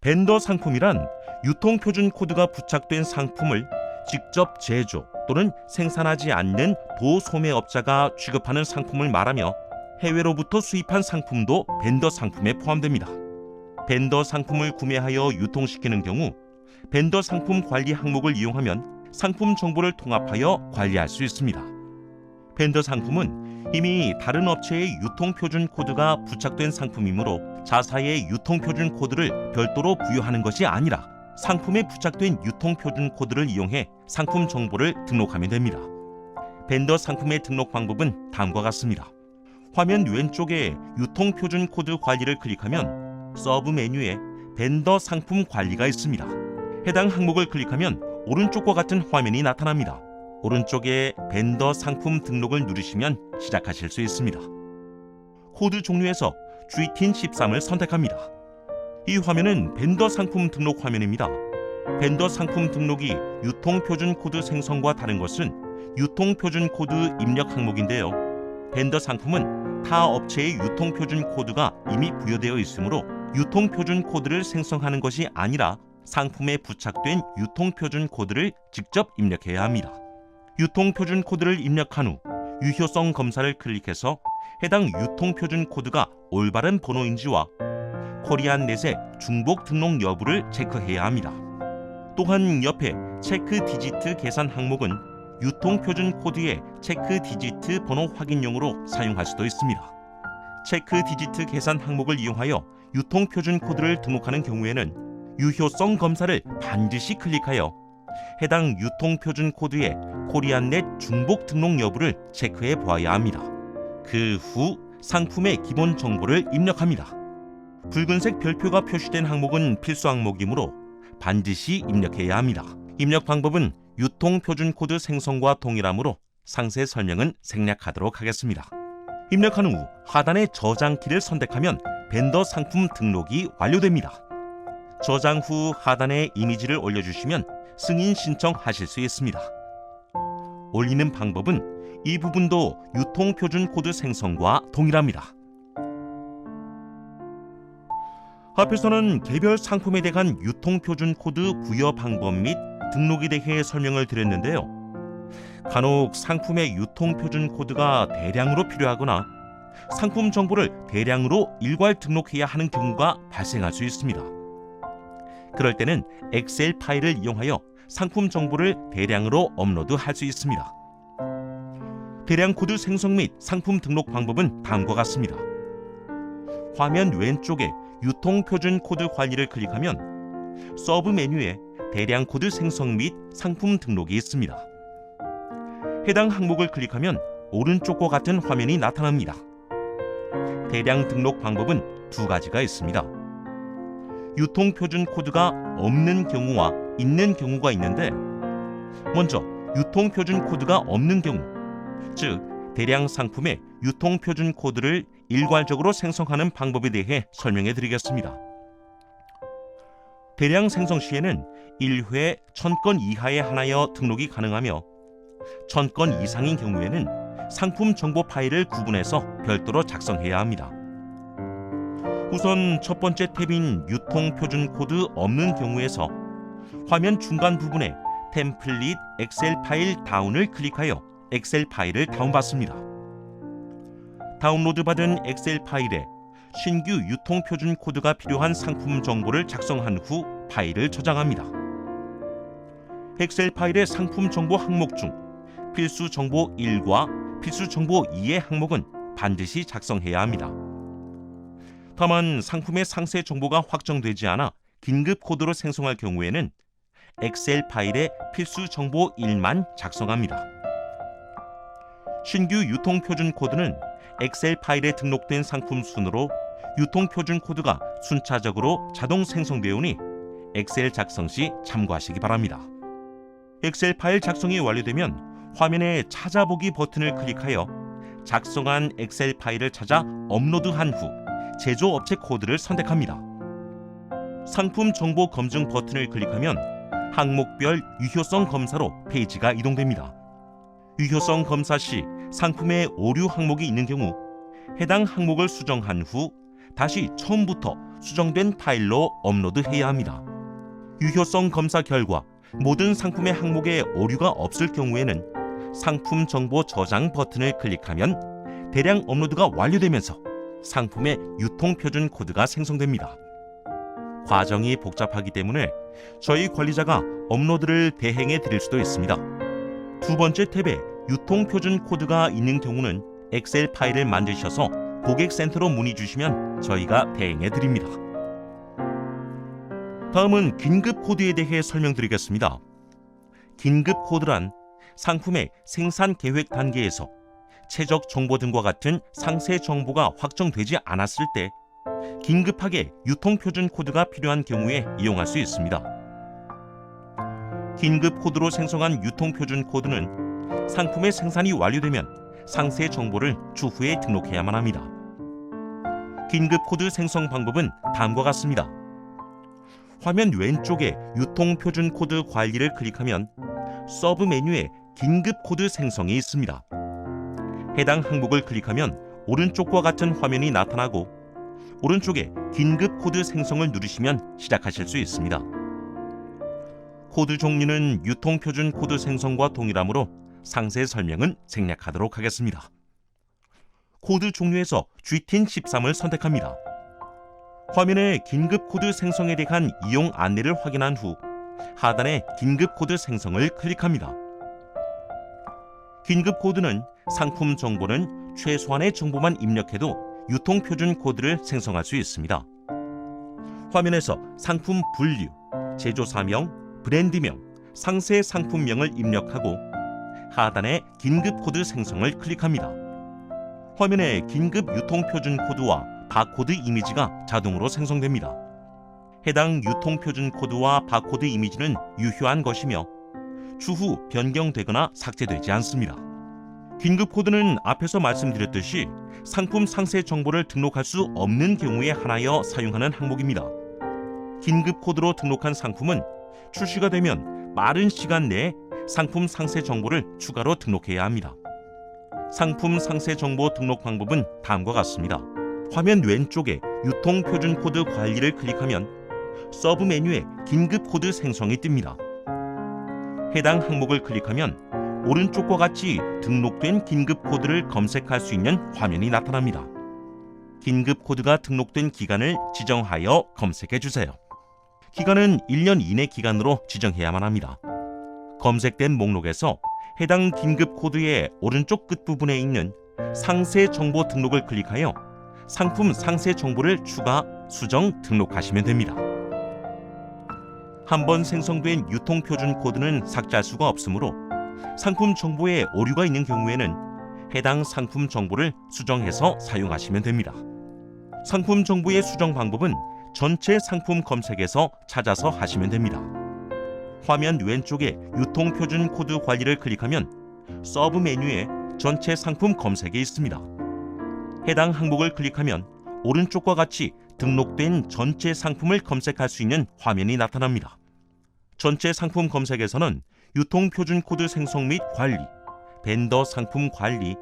벤더 상품이란 유통표준 코드가 부착된 상품을 직접 제조 또는 생산하지 않는 도소매업자가 취급하는 상품을 말하며 해외로부터 수입한 상품도 벤더 상품에 포함됩니다. 벤더 상품을 구매하여 유통시키는 경우 벤더 상품 관리 항목을 이용하면 상품 정보를 통합하여 관리할 수 있습니다. 벤더 상품은 이미 다른 업체의 유통표준 코드가 부착된 상품이므로 자사의 유통표준 코드를 별도로 부여하는 것이 아니라 상품에 부착된 유통표준 코드를 이용해 상품 정보를 등록하면 됩니다. 벤더 상품의 등록 방법은 다음과 같습니다. 화면 왼쪽에 유통표준 코드 관리를 클릭하면 서브 메뉴에 벤더 상품 관리가 있습니다. 해당 항목을 클릭하면 오른쪽과 같은 화면이 나타납니다. 오른쪽에 벤더 상품 등록을 누르시면 시작하실 수 있습니다. 코드 종류에서 GTIN13을 선택합니다. 이 화면은 벤더 상품 등록 화면입니다. 벤더 상품 등록이 유통표준 코드 생성과 다른 것은 유통표준 코드 입력 항목인데요. 벤더 상품은 타 업체의 유통표준 코드가 이미 부여되어 있으므로 유통표준 코드를 생성하는 것이 아니라 상품에 부착된 유통표준 코드를 직접 입력해야 합니다. 유통표준 코드를 입력한 후 유효성 검사를 클릭해서 해당 유통표준 코드가 올바른 번호인지와 코리안넷의 중복 등록 여부를 체크해야 합니다. 또한 옆에 체크 디지트 계산 항목은 유통표준 코드의 체크 디지트 번호 확인용으로 사용할 수도 있습니다. 체크 디지트 계산 항목을 이용하여 유통표준 코드를 등록하는 경우에는 유효성 검사를 반드시 클릭하여 해당 유통표준 코드의 코리안넷 중복 등록 여부를 체크해 보아야 합니다. 그 후 상품의 기본 정보를 입력합니다. 붉은색 별표가 표시된 항목은 필수 항목이므로 반드시 입력해야 합니다. 입력 방법은 유통표준 코드 생성과 동일하므로 상세 설명은 생략하도록 하겠습니다. 입력한 후 하단의 저장키를 선택하면 벤더 상품 등록이 완료됩니다. 저장 후 하단에 이미지를 올려주시면 승인 신청하실 수 있습니다. 올리는 방법은 이 부분도 유통표준 코드 생성과 동일합니다. 앞에서는 개별 상품에 대한 유통표준 코드 부여 방법 및 등록에 대해 설명을 드렸는데요. 간혹 상품의 유통표준 코드가 대량으로 필요하거나 상품 정보를 대량으로 일괄 등록해야 하는 경우가 발생할 수 있습니다. 그럴 때는 엑셀 파일을 이용하여 상품 정보를 대량으로 업로드할 수 있습니다. 대량 코드 생성 및 상품 등록 방법은 다음과 같습니다. 화면 왼쪽에 유통표준 코드 관리를 클릭하면 서브 메뉴에 대량 코드 생성 및 상품 등록이 있습니다. 해당 항목을 클릭하면 오른쪽과 같은 화면이 나타납니다. 대량 등록 방법은 두 가지가 있습니다. 유통표준 코드가 없는 경우와 있는 경우가 있는데, 먼저 유통표준 코드가 없는 경우, 즉 대량 상품의 유통표준 코드를 일괄적으로 생성하는 방법에 대해 설명해 드리겠습니다. 대량 생성 시에는 1회 1000건 이하에 한하여 등록이 가능하며 1000건 이상인 경우에는 상품 정보 파일을 구분해서 별도로 작성해야 합니다. 우선 첫 번째 탭인 유통표준 코드 없는 경우에서 화면 중간 부분에 템플릿 엑셀 파일 다운을 클릭하여 엑셀 파일을 다운받습니다. 다운로드 받은 엑셀 파일에 신규 유통표준 코드가 필요한 상품 정보를 작성한 후 파일을 저장합니다. 엑셀 파일의 상품 정보 항목 중 필수 정보 1과 필수 정보 2의 항목은 반드시 작성해야 합니다. 다만 상품의 상세 정보가 확정되지 않아 긴급 코드로 생성할 경우에는 엑셀 파일의 필수 정보 1만 작성합니다. 신규 유통표준 코드는 엑셀 파일에 등록된 상품 순으로 유통표준 코드가 순차적으로 자동 생성되오니 엑셀 작성 시 참고하시기 바랍니다. 엑셀 파일 작성이 완료되면 화면의 찾아보기 버튼을 클릭하여 작성한 엑셀 파일을 찾아 업로드한 후 제조업체 코드를 선택합니다. 상품 정보 검증 버튼을 클릭하면 항목별 유효성 검사로 페이지가 이동됩니다. 유효성 검사 시 상품에 오류 항목이 있는 경우 해당 항목을 수정한 후 다시 처음부터 수정된 파일로 업로드해야 합니다. 유효성 검사 결과 모든 상품의 항목에 오류가 없을 경우에는 상품 정보 저장 버튼을 클릭하면 대량 업로드가 완료되면서 상품의 유통표준 코드가 생성됩니다. 과정이 복잡하기 때문에 저희 관리자가 업로드를 대행해 드릴 수도 있습니다. 두 번째 탭에 유통표준 코드가 있는 경우는 엑셀 파일을 만드셔서 고객센터로 문의 주시면 저희가 대행해 드립니다. 다음은 긴급 코드에 대해 설명드리겠습니다. 긴급 코드란 상품의 생산 계획 단계에서 최적 정보 등과 같은 상세 정보가 확정되지 않았을 때 긴급하게 유통표준 코드가 필요한 경우에 이용할 수 있습니다. 긴급 코드로 생성한 유통표준 코드는 상품의 생산이 완료되면 상세 정보를 추후에 등록해야만 합니다. 긴급 코드 생성 방법은 다음과 같습니다. 화면 왼쪽에 유통표준 코드 관리를 클릭하면 서브 메뉴에 긴급 코드 생성이 있습니다. 해당 항목을 클릭하면 오른쪽과 같은 화면이 나타나고 오른쪽에 긴급 코드 생성을 누르시면 시작하실 수 있습니다. 코드 종류는 유통표준 코드 생성과 동일하므로 상세 설명은 생략하도록 하겠습니다. 코드 종류에서 GTIN13을 선택합니다. 화면에 긴급 코드 생성에 대한 이용 안내를 확인한 후 하단에 긴급 코드 생성을 클릭합니다. 긴급 코드는 상품 정보는 최소한의 정보만 입력해도 유통표준 코드를 생성할 수 있습니다. 화면에서 상품 분류, 제조사명, 브랜드명, 상세 상품명을 입력하고 하단에 긴급 코드 생성을 클릭합니다. 화면에 긴급 유통표준 코드와 바코드 이미지가 자동으로 생성됩니다. 해당 유통표준 코드와 바코드 이미지는 유효한 것이며 추후 변경되거나 삭제되지 않습니다. 긴급 코드는 앞에서 말씀드렸듯이 상품 상세 정보를 등록할 수 없는 경우에 한하여 사용하는 항목입니다. 긴급 코드로 등록한 상품은 출시가 되면 빠른 시간 내에 상품 상세 정보를 추가로 등록해야 합니다. 상품 상세 정보 등록 방법은 다음과 같습니다. 화면 왼쪽에 유통표준 코드 관리를 클릭하면 서브 메뉴에 긴급 코드 생성이 뜹니다. 해당 항목을 클릭하면 오른쪽과 같이 등록된 긴급 코드를 검색할 수 있는 화면이 나타납니다. 긴급 코드가 등록된 기간을 지정하여 검색해 주세요. 기간은 1년 이내 기간으로 지정해야만 합니다. 검색된 목록에서 해당 긴급 코드의 오른쪽 끝부분에 있는 상세 정보 등록을 클릭하여 상품 상세 정보를 추가, 수정, 등록하시면 됩니다. 한번 생성된 유통표준 코드는 삭제할 수가 없으므로 상품 정보에 오류가 있는 경우에는 해당 상품 정보를 수정해서 사용하시면 됩니다. 상품 정보의 수정 방법은 전체 상품 검색에서 찾아서 하시면 됩니다. 화면 왼쪽에 유통표준 코드 관리를 클릭하면 서브 메뉴에 전체 상품 검색이 있습니다. 해당 항목을 클릭하면 오른쪽과 같이 등록된 전체 상품을 검색할 수 있는 화면이 나타납니다. 전체 상품 검색에서는 유통표준 코드 생성 및 관리, 벤더 상품 관리,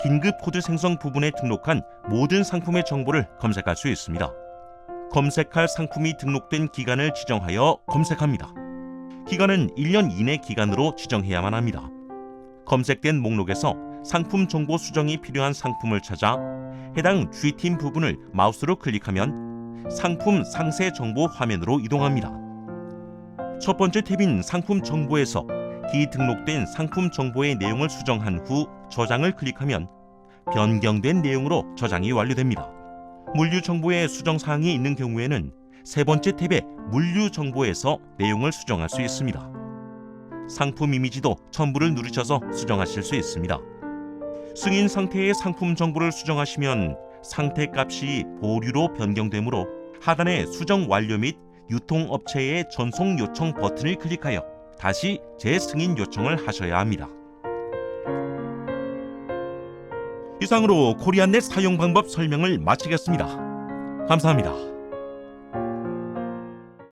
긴급 코드 생성 부분에 등록한 모든 상품의 정보를 검색할 수 있습니다. 검색할 상품이 등록된 기간을 지정하여 검색합니다. 기간은 1년 이내 기간으로 지정해야만 합니다. 검색된 목록에서 상품 정보 수정이 필요한 상품을 찾아 해당 GTIN 부분을 마우스로 클릭하면 상품 상세 정보 화면으로 이동합니다. 첫 번째 탭인 상품 정보에서 기등록된 상품 정보의 내용을 수정한 후 저장을 클릭하면 변경된 내용으로 저장이 완료됩니다. 물류 정보에 수정 사항이 있는 경우에는 세 번째 탭의 물류 정보에서 내용을 수정할 수 있습니다. 상품 이미지도 첨부를 누르셔서 수정하실 수 있습니다. 승인 상태의 상품 정보를 수정하시면 상태 값이 보류로 변경되므로 하단의 수정 완료 및 유통업체의 전송 요청 버튼을 클릭하여 다시 재승인 요청을 하셔야 합니다. 이상으로 코리안넷 사용 방법 설명을 마치겠습니다. 감사합니다.